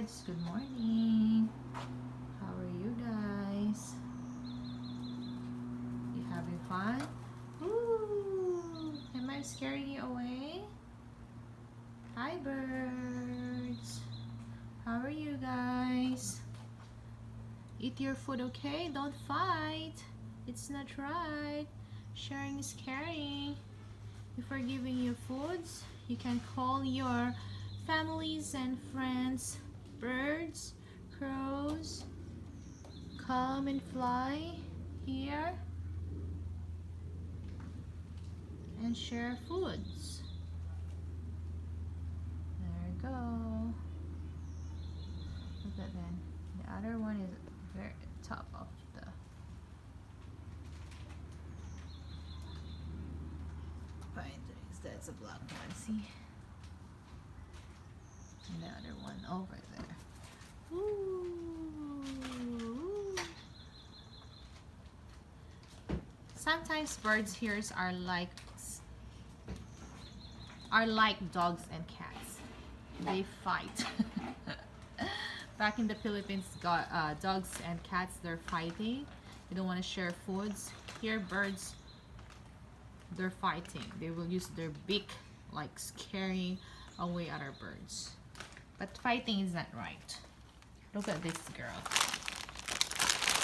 birds, good morning. How are you guys? You having fun? Ooh, am I scaring you away? Hi birds. How are you guys? Eat your food, okay? Don't fight. It's not right. Sharing is caring. If we're giving you foods, you can call your families and friends. Birds, crows, come and fly here and share foods. There you go. Look at that. The other one is very top of the bindings. That's a black one, see? And the other one over there. Ooh. Sometimes birds here are like dogs and cats. They fight. Back in the Philippines, dogs and cats, they're fighting. They don't want to share foods. Here, birds, they're fighting. They will use their beak, like scaring away other birds. But fighting is not right. Look at this girl.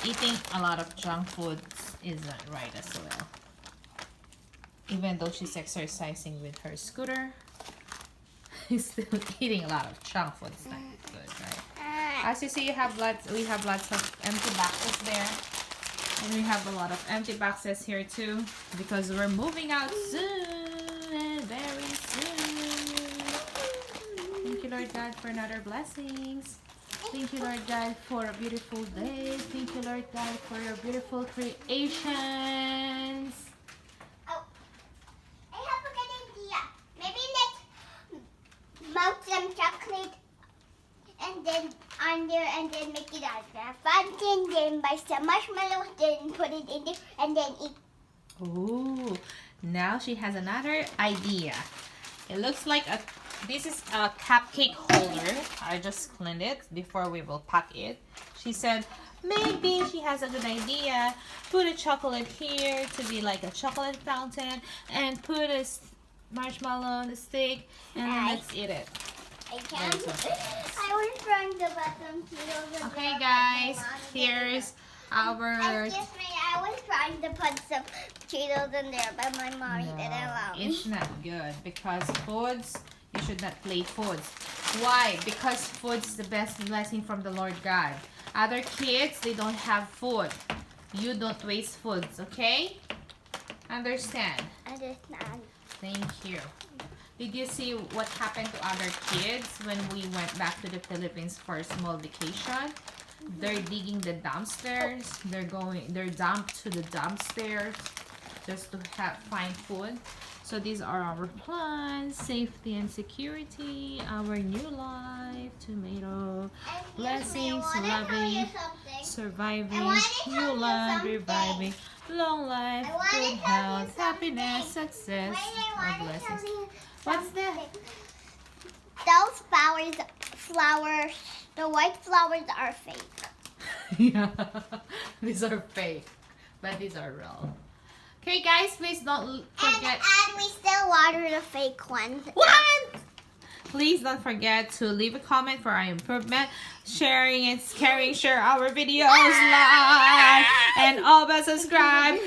Eating a lot of junk foods is not right as well. Even though she's exercising with her scooter, he's still eating a lot of junk food. It's not good, right? As you see, we have lots of empty boxes there. And we have a lot of empty boxes here too, because we're moving out soon, very soon. Thank you, Lord God, for another blessings. Thank you, Lord God, for a beautiful day. Thank you, Lord God, for your beautiful creations. Oh, I have a good idea. Maybe let's melt some chocolate and then on there and then make it out of a fountain, then buy some marshmallows, then put it in there and then eat. Ooh, now she has another idea. It looks like this is a cupcake holder. I just cleaned it before we will pack it. She said maybe she has a good idea. Put a chocolate here to be like a chocolate fountain and put a marshmallow on the stick and then let's eat it. I can't. I was trying the bottom too. Okay guys, here's our... Excuse me, I was trying to put some Cheetos in there, but my mommy didn't allow me. It's not good because foods, you should not play foods. Why? Because food is the best blessing from the Lord God. Other kids, they don't have food. You don't waste foods, okay? Understand? Understand. Thank you. Did you see what happened to other kids when we went back to the Philippines for a small vacation? They're digging the dumpsters. They're dumped to the dumpsters just to find food. So these are our plans: safety and security, our new life, tomato, blessings, loving, surviving, new life, reviving, long life, good health, happiness, success, or blessings. What's that? Those flowers, the white flowers are fake. Yeah, these are fake, but these are real. Okay, guys, please don't forget. And we still water the fake ones. What? Please don't forget to leave a comment for our improvement, sharing and caring, share our videos, like, and always subscribe.